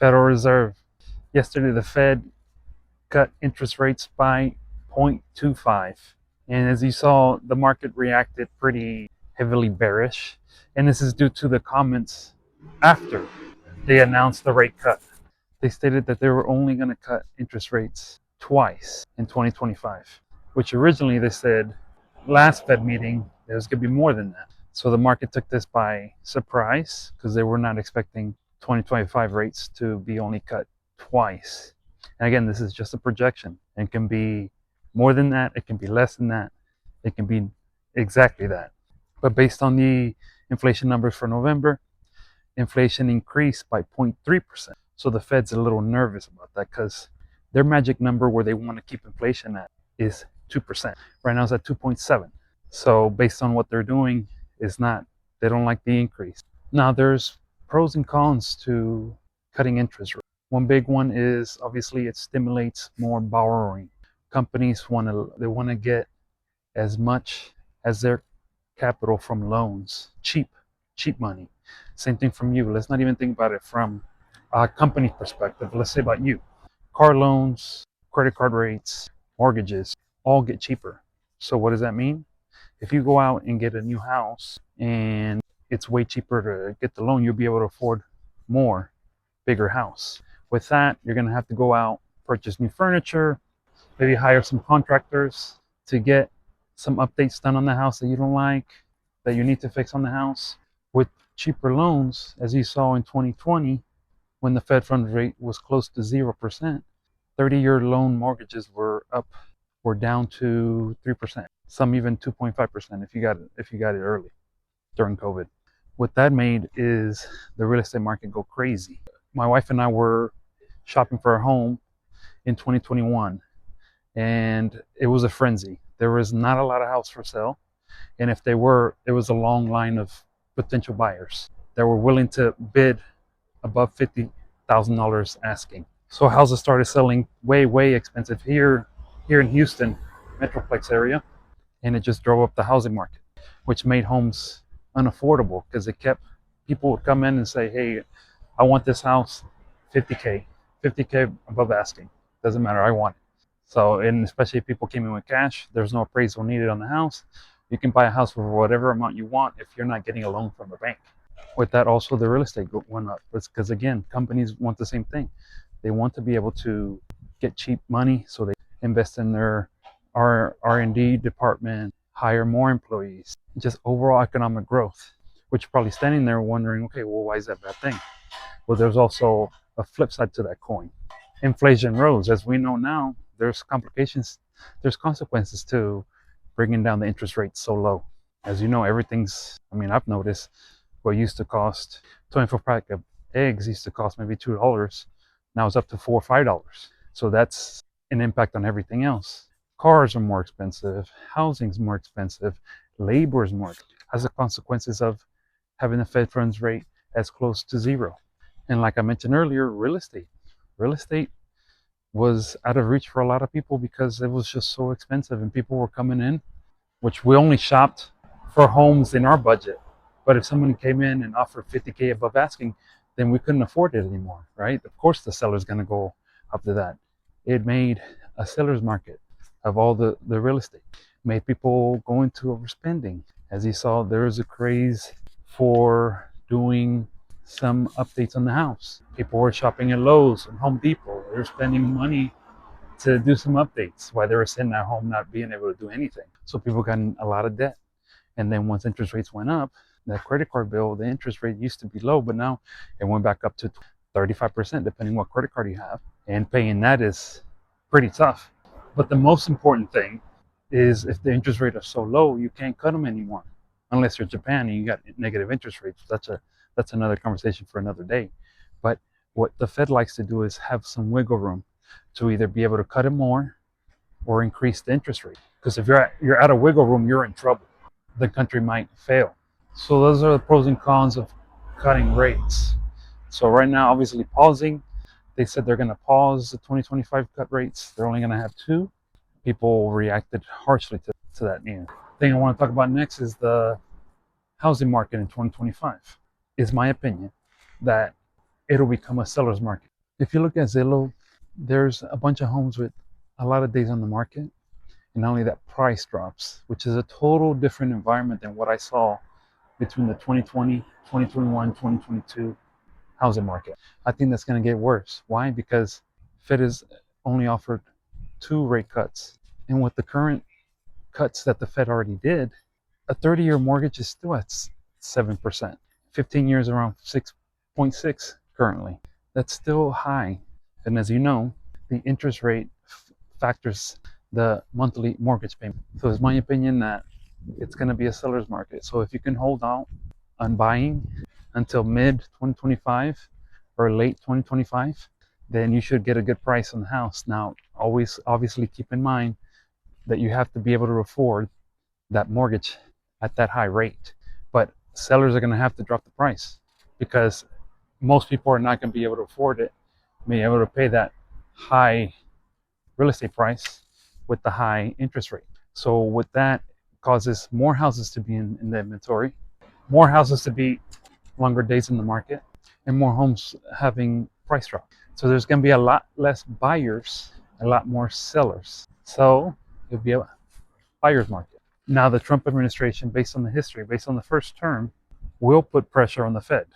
Federal Reserve. Yesterday, the Fed cut interest rates by 0.25. And as you saw, the market reacted pretty heavily bearish. And this is due to the comments after they announced the rate cut. They stated that they were only going to cut interest rates twice in 2025, which originally they said last Fed meeting there was going to be more than that. So the market took this by surprise because they were not expecting 2025 rates to be only cut twice. And again, this is just a projection. It can be more than that, it can be less than that, it can be exactly that. But based on the inflation numbers for November, inflation increased by 0.3%. So the Fed's a little nervous about that because their magic number where they want to keep inflation at is 2%. Right now it's at 2.7. So based on what they're doing is not, they don't like the increase. Now there's pros and cons to cutting interest rates. One big one is obviously it stimulates more borrowing. Companies want to get as much as their capital from loans, cheap money. Same thing from you. Let's not even think about it from a company perspective. Let's say about you. Car loans, credit card rates, mortgages all get cheaper. So what does that mean? If you go out and get a new house and it's way cheaper to get the loan, you'll be able to afford more, bigger house. With that, you're going to have to go out, purchase new furniture, maybe hire some contractors to get some updates done on the house that you don't like, that you need to fix on the house. With cheaper loans, as you saw in 2020, when the Fed funds rate was close to 0%, 30-year loan mortgages were down to 3%, some even 2.5% if you got it early during COVID. What that made is the real estate market go crazy. My wife and I were shopping for a home in 2021, and it was a frenzy. There was not a lot of houses for sale, and if they were, it was a long line of potential buyers that were willing to bid above $50,000 asking. So houses started selling way expensive here in Houston, Metroplex area, and it just drove up the housing market, which made homes unaffordable because it kept people would come in and say, "Hey, I want this house, 50K, 50K above asking. Doesn't matter, I want it." So, and especially if people came in with cash, there's no appraisal needed on the house. You can buy a house for whatever amount you want if you're not getting a loan from the bank. With that, also the real estate went up. It's because again, companies want the same thing. They want to be able to get cheap money, so they invest in their R&D department, hire more employees, just overall economic growth. Which you're probably standing there wondering, okay, well, why is that a bad thing? Well, there's also a flip side to that coin. Inflation rose. As we know now, there's complications, there's consequences to bringing down the interest rate so low. As you know, I've noticed what used to cost 24 pack of eggs used to cost maybe $2. Now it's up to $4 or $5. So that's an impact on everything else. Cars are more expensive, housing's more expensive, labor is more expensive, as the consequences of having the Fed funds rate as close to zero. And like I mentioned earlier, real estate was out of reach for a lot of people because it was just so expensive, and people were coming in, which we only shopped for homes in our budget. But if someone came in and offered 50K above asking, then we couldn't afford it anymore, right? Of course the seller's going to go up to that. It made a seller's market of all the real estate. Made people go into overspending. As you saw, there was a craze for doing some updates on the house. People were shopping at Lowe's and Home Depot. They were spending money to do some updates while they were sitting at home not being able to do anything. So people got in a lot of debt. And then once interest rates went up, that credit card bill, the interest rate used to be low, but now it went back up to 35%, depending what credit card you have. And paying that is pretty tough. But the most important thing is if the interest rates are so low, you can't cut them anymore. Unless you're Japan and you got negative interest rates. That's another conversation for another day. But what the Fed likes to do is have some wiggle room to either be able to cut it more or increase the interest rate. Because if you're out of wiggle room, you're in trouble. The country might fail. So those are the pros and cons of cutting rates. So right now, obviously pausing. They said they're going to pause the 2025 cut rates. They're only going to have two. People reacted harshly to that news. The thing I want to talk about next is the housing market in 2025. It's my opinion that it'll become a seller's market. If you look at Zillow, there's a bunch of homes with a lot of days on the market, and not only that, price drops, which is a total different environment than what I saw between the 2020, 2021, 2022 housing market. I think that's going to get worse. Why? Because Fed has only offered 2 rate cuts, and with the current cuts that the Fed already did, a 30-year mortgage is still at 7%. 15 years around 6.6 currently. That's still high. And as you know, the interest rate factors the monthly mortgage payment. So it's my opinion that it's going to be a seller's market. So if you can hold out on buying until mid 2025 or late 2025, then you should get a good price on the house. Now, always obviously keep in mind that you have to be able to afford that mortgage at that high rate. But sellers are going to have to drop the price because most people are not going to be able to afford it, be able to pay that high real estate price with the high interest rate. So with that causes more houses to be in the inventory, more houses to be longer days in the market, and more homes having price drop. So there's going to be a lot less buyers, a lot more sellers. So it'll be a buyer's market. Now the Trump administration, based on the history, based on the first term, will put pressure on the Fed.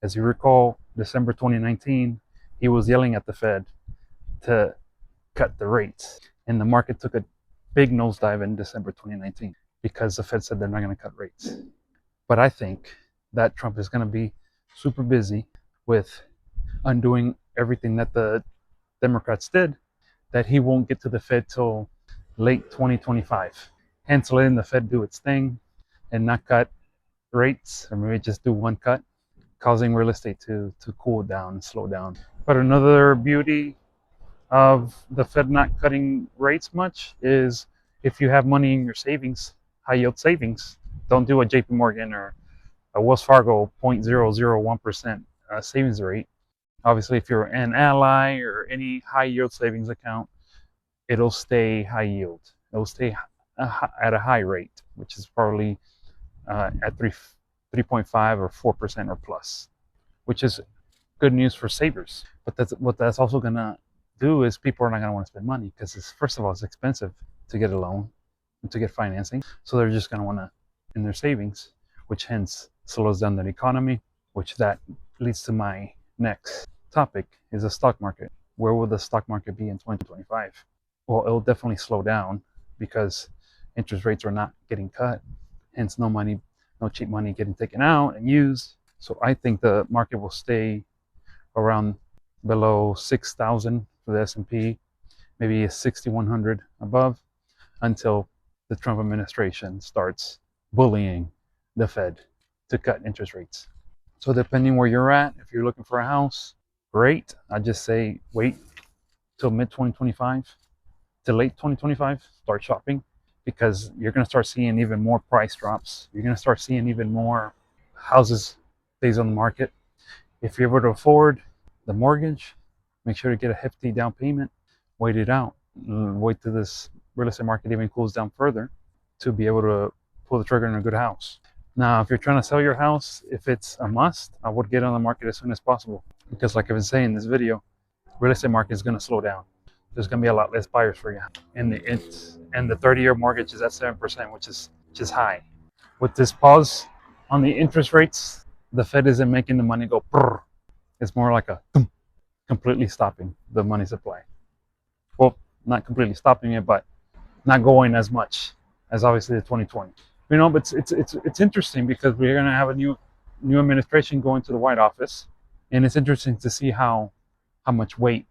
As you recall, December 2019, he was yelling at the Fed to cut the rates. And the market took a big nosedive in December 2019 because the Fed said they're not going to cut rates. But I think that Trump is going to be super busy with undoing everything that the Democrats did, that he won't get to the Fed till late 2025. Hence letting the Fed do its thing and not cut rates, or maybe just do one cut, causing real estate to cool down and slow down. But another beauty of the Fed not cutting rates much is if you have money in your savings, high yield savings, don't do a JP Morgan or a Wells Fargo 0.001% savings rate. Obviously, if you're an Ally or any high yield savings account, it'll stay high yield. It'll stay at a high rate, which is probably at 3.5 or 4% or plus, which is good news for savers. But what that's also gonna do is people are not gonna want to spend money because first of all, it's expensive to get a loan and to get financing. So they're just gonna want to in their savings, which hence slows down the economy, which that leads to my next topic is the stock market. Where will the stock market be in 2025? Well, it'll definitely slow down because interest rates are not getting cut, hence no cheap money getting taken out and used. So I think the market will stay around below 6,000 for the S&P, maybe 6,100 above, until the Trump administration starts bullying the Fed to cut interest rates. So depending where you're at, if you're looking for a house, great. I just say wait till mid 2025 to late 2025, start shopping, because you're going to start seeing even more price drops. You're going to start seeing even more houses days on the market. If you're able to afford the mortgage, make sure to get a hefty down payment, wait it out, wait till this real estate market even cools down further to be able to pull the trigger on a good house. Now, if you're trying to sell your house, if it's a must, I would get on the market as soon as possible, because like I've been saying in this video, real estate market is going to slow down. There's going to be a lot less buyers for you, and the 30-year mortgage is at 7%, which is high. With this pause on the interest rates, the Fed isn't making the money go brrr. It's more like a completely stopping the money supply. Well, not completely stopping it, but not going as much as obviously the 2020. You know, but it's interesting because we're going to have a new administration go into the White Office, and it's interesting to see how much weight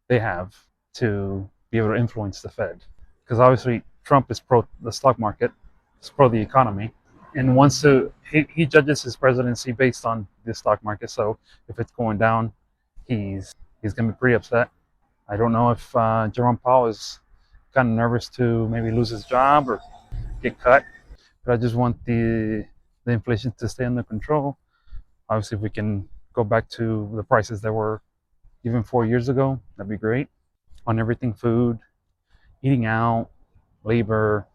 they have to be able to influence the Fed. Because obviously Trump is pro the stock market, is pro the economy, and wants to he judges his presidency based on the stock market. So if it's going down, he's going to be pretty upset. I don't know if Jerome Powell is kind of nervous to maybe lose his job or get cut, but I just want the inflation to stay under control. Obviously, if we can go back to the prices that were even 4 years ago, that'd be great on everything: food, eating out, labor.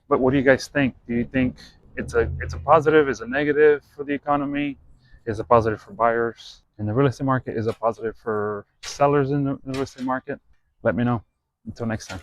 But what do you guys think? Do you think it's a positive, is a negative for the economy? Is a positive for buyers? and the real estate market is a positive for sellers in the real estate market, let me know. Until next time.